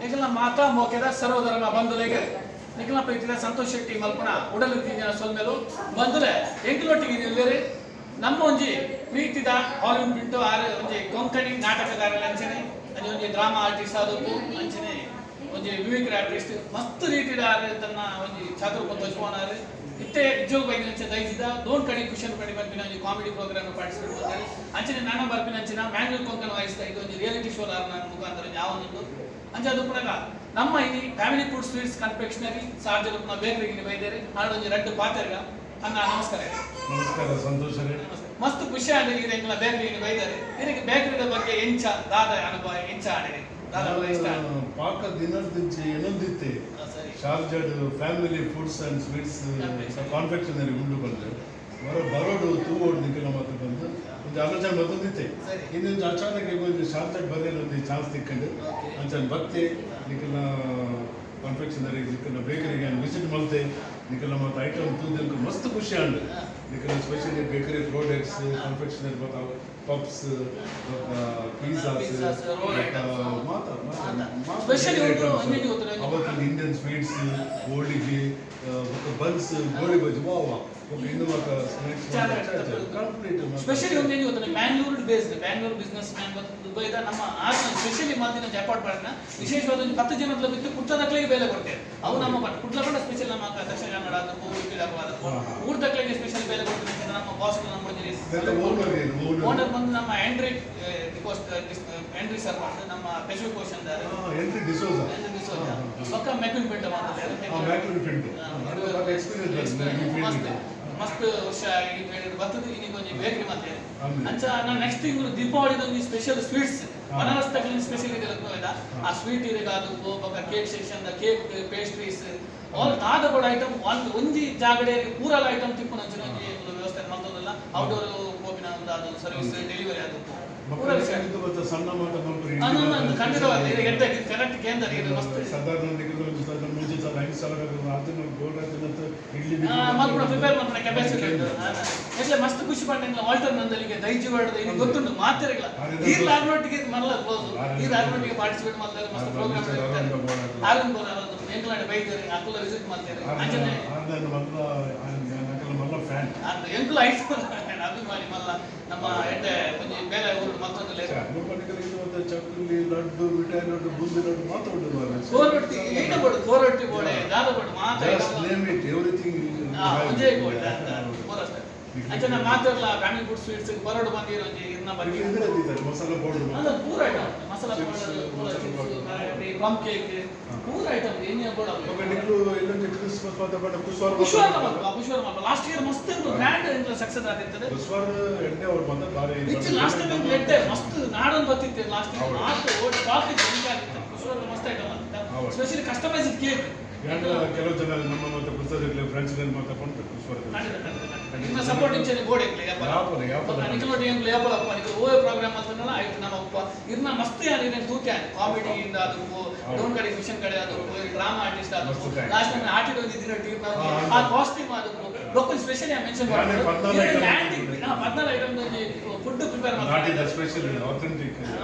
ನಿಖಿಲ್ನ ಮಾತಾ ಮೋಕೆದ ಸರ್ವಧರ್ಮ ಬಂಧುಲೆಗೆ ನಿಖಿಲ್ನ ಪ್ರೀತಿಯ ಸಂತೋಷ್ ಶೆಟ್ಟಿ ಮಲ್ಪನ ಉಡಲು ತಿಂಜಿನ ಸೊಲ್ಮೆಲು ಬಂಧುಲೆ ಎಂಕಲೊಟ್ಟಿಗೆ ನಿಲ್ಲರಿ ನಮ್ಮ ಒಂಜಿ ಪ್ರೀತಿದ olwin pinto ಆರೆ ಒಂಜಿ ಕೊಂಕಣಿ ನಾಟಕಗಾರರ ಅಂಚನೆ ಅಲ್ಲಿ ಒಂಜಿ ಡ್ರಾಮಾ ಆರ್ಟಿಸ್ಟ್ ಆದಪ್ಪು ಅಂಚನೆ ಒಂಜಿ ಮ್ಯೂಸಿಕ್ ಆರ್ಟಿಸ್ಟ್ ಮಸ್ತ್ ರೀತಿದ ಆರೆ ತನ್ನ ಒಂಜಿ ಚಾತುರ್ ತೋಜ್ಪೋನಾರೆ ಇತ್ತೆ ನಿಜೋಗ ಬೈನ ಅಂಚೆ ದೈಜಿದ ದೋನ್ ಕಡೆ ಕುಶನ್ ಕಡೆ ಬರ್ಪಿನ ಒಂಜಿ ಕಾಮಿಡಿ ಪ್ರೋಗ್ರಾಮ್ ಪಾರ್ಟಿಸಿಪೇಟ್ ಮಾಡ್ತಾರೆ ಅಂಚನೆ ನಾನಾ ಬರ್ಪಿನ ಅಂಚಿನ ಮ್ಯಾಂಗ್ಳೂರ್ ಕೊಂಕಣ ವಾಯಿಸ್ತಾ ಇದು ಒಂಜಿ ರಿಯಾಲಿಟಿ ಶೋ ಲಾರ್ನ ಮುಖಾಂತರ ಯಾವೊಂದು ಅಂಚೆ ಅದು ಪುನಗ ನಮ್ಮ ಇಲ್ಲಿ ಫ್ಯಾಮಿಲಿ ಫುಡ್ ಸ್ವೀಟ್ಸ್ ಕನ್ಫೆಕ್ಷನರಿ ಸಾರ್ಜರಪ್ನ ಬೇಕರಿಗೆ ಬೈದೇರಿ ನಾಳೆ ಒಂಜಿ ರೆಡ್ ಪಾತೆರ್ಗ ಅಣ್ಣ ನಮಸ್ಕಾರ. ನಮಸ್ಕಾರ ಸಂತೋಷ. ಮಸ್ತ್ ಖುಷಿ ಆದ್ರೆ ಈಗ ಬೇಕರಿಗೆ ಬೈದಾರೆ ಇದಕ್ಕೆ ಬೇಕರಿದ ಬಗ್ಗೆ ಎಂಚ ದಾದ ಅನುಭವ ಎಂಚ ಆಡಿರಿ ಪಾಕ ದಿನದಿಂಚೆ ಏನೊಂದಿತ್ತೆ ಶಾರ್ಜಡ್ ಫ್ಯಾಮಿಲಿ ಫುಡ್ಸ್ ಅಂಡ್ ಸ್ವೀಟ್ಸ್ ಕಾನ್ಫೆಕ್ಷನರಿ ಉಂಡು ಬಂದು ಬರೋಡು ತೂಗೋಡು ನಿಖಿಲ ಮಾತು ಬಂದು ಒಂದು ಆಲೋಚನೆ ಬಂದಿತ್ತೆ ಇನ್ನೊಂದು ಅಚಾನಕ್ ಒಂದು ಶಾರ್ಜಡ್ ಬರೆಯಲು ಒಂದು ಚಾನ್ಸ್ ತಿಕ್ಕೊಂಡು ಅಂಚನ್ ಬತ್ತೆ ನಿಖಿಲ ಕಾನ್ಫೆಕ್ಷನರಿ ನಿಖಿಲ ಬೇಕರಿಗೆ ವಿಸಿಟ್ ಮಲ್ತೆ ನಿಖಿಲ ಮತ್ತು ಐಟಮ್ ತೂದಕ್ಕೆ ಮಸ್ತ್ ಖುಷಿ ಅಂಡು Nikhila specially bakery products confectionery ಮತ್ತು ಪಪ್ಸ್ ಪಿಜ್ಜಾಸ್ ಅವತ್ತು ಇಂಡಿಯನ್ ಸ್ವೀಟ್ಸ್ ಹೋಳಿಗೆ ಬನ್ಸ್ ಗೋಳಿ ಬಜ್ಜಿ ವಾ ಇನ್ನು ಸ್ಪೆಷಲಿ ಒಂದು ಏನು ಗೊತ್ತಾ Mangalore based Bangalore business man ದುಬೈದ ನಮ್ಮ ಸ್ಪೆಷಲಿ ಮಾತಿನ ಜಪಾಟ್ ಮಾಡಿನ ವಿಶೇಷವಾದ ಒಂದು 10 ಜನದ ಬಿಟ್ಟು ಕುಟ್ಟದಕ್ಲಿಗೆ ಬೆಲೆ ಕೊಡ್ತೇವೆ ಅವು ನಮ್ಮ ಕುಟ್ಲಕೊಂಡ ಸ್ಪೆಷಲ್ ನಮ್ಮ ದಕ್ಷಿಣ ಕನ್ನಡ ಊರ್ ದಕ್ಲಿಗೆ ಸ್ಪೆಷಲ್ ಬೆಲೆ ಕೊಡ್ತೇವೆ ನಮ್ಮ ಬಾಸ್ ನಮ್ಮ ಓನರ್ ಬಂದು ನಮ್ಮ ಎಂಡ್ರಿ ಸರ್ ಬಂದು ನಮ್ಮ ಪೆಸಿಫಿಕ್ ಓಷನ್ ಪಕ್ಕ ಮೆಕ್ವಿನ್ ಪಿಂಟೋ ಮಸ್ತ್ ವರ್ಷ ಬರ್ತದೆ ಇನ್ನೀಗ ಒಂಜಿ ಬೇಕರಿ ಮತ್ತೆ ಅಂಚ ನಾನು ನೆಕ್ಸ್ಟ್ ತಿಂಗಳು ದೀಪಾವಳಿದ ಒಂದು ಸ್ಪೆಷಲ್ ಸ್ವೀಟ್ಸ್ ಬನಾರಸ್ ತಗಲಿನ ಸ್ಪೆಷಲ್ ಇದೆ ಆ ಸ್ವೀಟ್ ಇದೆ ಅದು cake section cake pastries all ದಾದ ಕೂಡ ಐಟಮ್ ಒಂಜಿ ಜಾಗಡೆ ಪೂರಲ್ ಐಟಮ್ ತಿಪ್ಪು ನಂಚಿನ ಒಂಜಿ ವ್ಯವಸ್ಥೆ ಮಾಡ್ತದಲ್ಲ ಔಟ್ಡೋರ್ ಹೋಗಿನ ಒಂದು ಅದು ಸರ್ವಿಸ್ ಡೆಲಿವರಿ ಅದು ಸಣ್ಣ ಮಾಟ ಖಂಡಿತವಾಗಿ ಕರೆಕ್ಟ್ ಕೇಂದ್ರ ಸಾಧಾರಣ ಮುಂಚೆ ಪ್ರಿಪೇರ್ ಮಾಡ್ತಾರೆ ಕೆಪಾಸಿಟಿ એટલે ಮಸ್ತ್ ಖುಷಿ ಪಟ್ಟಂಗಿಲ್ಲ ವಾಲ್ಟರ್ ನಂದಲಿಗೆ ದೈಜಿ ಹೊಡೆದ ಇದು ಗೊತ್ತುಂಟು ಮಾತಿರಲ್ಲ ಈ ಲಾಗ್ನೋಟಿಗೆ ಮಲ್ಲ ಕ್ಲೋಸ್ ಈ ಲಾಗ್ನೋಟಿಗೆ ಪಾರ್ಟಿಸಿಪೇಟ್ ಮಾಡ್ತಾರೆ ಮಸ್ತ್ ಪ್ರೋಗ್ರಾಮ್ ಇರ್ತಾರೆ ಆಗುನ್ ಬೋಲ ಎಂಕ್ಲಾಂಡ್ ಬೈತಾರೆ ಅಕುಲ ವಿಸಿಟ್ ಮಾಡ್ತಾರೆ ಅಂಜನೆ ಮಲ್ಲ ಫ್ಯಾನ್ ಎಂಕ್ಲ ಐಫೋನ್ ಅಭಿಮಾನಿ ಮಲ್ಲ ನಮ್ಮ ಎಡ್ಡೆ ಒಂಜಿ ಬೇರೆ ಊರು ಮತ್ತೊಂದು ಲೇಖ ಚಕ್ಕುಲಿ ಲಡ್ಡು ಮಿಠಾಯಿ ಲಡ್ಡು ಬೂಂದಿ ಲಡ್ಡು ಮಾತಾಡೋದು ಕೋರೊಟ್ಟಿ ಏನು ಬೋಡು ಕೋರೊಟ್ಟಿ ಬೋಡೆ ದಾದ ಬೋಡು ಎವ್ರಿಥಿಂಗ್ ವಿಜಯ್ ಬೋಡೆ ಅಂಚನ ಮಾತಾಡಲ್ಲ ಫ್ಯಾಮಿಲಿ ಫುಡ್ ಸ್ವೀಟ್ಸ್ ಬರೋಡು ಬಂದಿರೋ ಇರ್ನ ಬಗ್ಗೆ ಮಸಾಲಾ ಪೌಡರ್ ಅಲ್ಲ ಪೂರ item masala powder plum cake ಪೂರ ಐಟಮ್ ಏನೇ ಬೋಡ ನಿಕ್ಲು ಎಲ್ಲೊಂದು ಕ್ರಿಸ್ಮಸ್ ಪಾತ ಬಡ ಪುಷ್ವರ ಲಾಸ್ಟ್ ಇಯರ್ ಮಸ್ತ್ ಗ್ರ್ಯಾಂಡ್ ಇಂತ ಸಕ್ಸಸ್ ಆಗಿರ್ತದೆ ಪುಷ್ವರ ಎಣ್ಣೆ ಅವರು ಬಂದ ಬಾರಿ ಇತ್ತು ಲಾಸ್ಟ್ ಟೈಮ್ ಲೆಟ್ಟೆ ಮಸ್ತ್ ನಾಡನ್ ಬತ್ತಿತ್ತು ಲಾಸ್ಟ್ ಇಯರ್ ಮಾತ್ರ ಓಟ್ ಕಾಫಿ ಜಂಗಿ ಆಗಿತ್ತು ಪುಷ್ವರ ಮಸ್ತ್ ಐಟಮ್ ಅಂತ ಸ್ಪೆಷಲಿ ಕಸ್ಟಮೈಸ್ಡ್ ಕೇಕ್ ಕೆಲವು ಜನ ನಮ್ಮ ಮತ್ತೆ ಪುಸ್ತಕಗಳು ಫ್ರೆಂಡ್ಸ್ ಮತ್ತೆ ಕೊಂಡು ಪುಷ್ವರ ಇನ್ನ ಸಪೋರ್ಟಿಂಗ್ ಚೇನೆ ಬೋರ್ಡ್ ಇಕ್ಲಿ ನಿಕಲೋಟಿ ಎಂಗ್ಲ ಯಾಪಲಪ್ಪ ನಿಕ ಓ ಪ್ರೋಗ್ರಾಮ್ ಅಂತನಲ್ಲ ಆಯ್ತು ನಮ್ಮ ಅಪ್ಪ ಇರ್ನ ಮಸ್ತ್ ಯಾರು ಇರೇನ್ ತೂಕ್ಯಾನ್ ಕಾಮಿಡಿ ಇಂದ ಅದು ಡೋನ್ ಕಡೆ ಮಿಷನ್ ಕಡೆ ಅದು ಡ್ರಾಮಾ ಆರ್ಟಿಸ್ಟ್ ಅದು ಲಾಸ್ಟ್ ಟೈಮ್ ಆಟಿಡ್ ಒಂದಿನ ಟೀಮ್ ಆ ಕಾಸ್ಟ್ಯೂಮ್ ಅದು ಲೋಕಲ್ ಸ್ಪೆಷಲಿ ಐ ಮೆನ್ಷನ್ ಮಾಡ್ತೀನಿ 14 ಐಟಮ್ ಫುಡ್ ಪ್ರಿಪೇರ್ ಮಾಡ್ತಾರೆ ಸ್ಪೆಷಲ್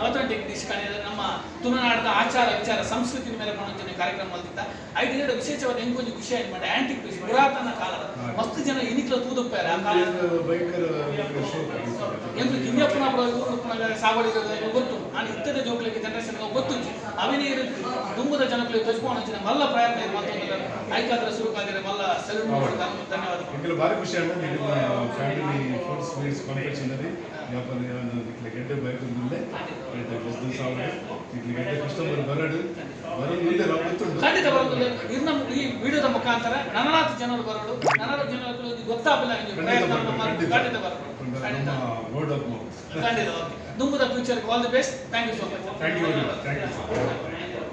ಆಥೆಂಟಿಕ್ ಡಿಶ್ ಕಡೆ ನಮ್ಮ ತುಳುನಾಡದ ಆಚಾರ ವಿಚಾರ ಸಂಸ್ಕೃತಿ ಮೇಲೆ ಮನೋರಂಜನೆ ಕಾರ್ಯಕ್ರಮ ಮಾಡ್ತಿದ್ದ ಐದು ಹೇಳ ವಿಶೇಷವಾದ ಎಂಕೊಂದು ಖುಷಿ ಆಯ್ತು ಮಾಡಿ ಆಂಟಿಕ್ ಪೀಸ್ ಪುರಾತನ ಕಾಲದ ಮಸ್ತ್ ಜನ ಇನಿಕ್ಲ ತೂದಪ್ಪಾರ ಆ ಕಾಲ ಎಂದು ಕಿಂಗಪ್ಪನ ಸಾವಳಿ ಗೊತ್ತು ನಾನು ಇತ್ತದ ಜೋಕ್ಲಿಗೆ ಜನರೇಷನ್ ಗೊತ್ತು ಅವಿನೀರು ದುಂಬದ ಜನಗಳಿಗೆ ತಜ್ಕೊಂಡು ಮಲ್ಲ ಪ್ರಯತ್ನ ಮತ್ತೊಂದು ಐಕಾದ್ರ ಶುರುಕಾದರೆ ಮಲ್ಲ ಸೆಲ್ಯೂಟ್ ಮಾಡೋದು ಧನ್ಯವಾದ ಭಾರಿ ಖುಷಿ ಆಗಿದೆ ಫ್ಯಾಮಿಲಿ ಫುಡ್ ಸ್ವೀಟ್ಸ್ ಕಾನ್ಫೆಕ್ಷನರಿ ವ್ಯಾಪಾರ ಗೆಡ್ಡೆ ಬೈಕುಂದುಲ್ಲೆ ಬಿಸ್ನೆಸ್ ಆವಡೆ ಗೆಡ್ಡೆ ಕಸ್ಟಮರ್ ಬರಡು ಖಂಡಿತ ಬರೋದಿಲ್ಲ ಇನ್ನ ಈ ವಿಡಿಯೋದ ಮುಖಾಂತರ ನನನಾಥ ಜನರು ಬರೋದು ನನರ ಜನರು ಗೊತ್ತಾಗಲ್ಲ ಖಂಡಿತ ಬರೋದು ಖಂಡಿತ ದುಂಬದ future all the best thank you so much thank you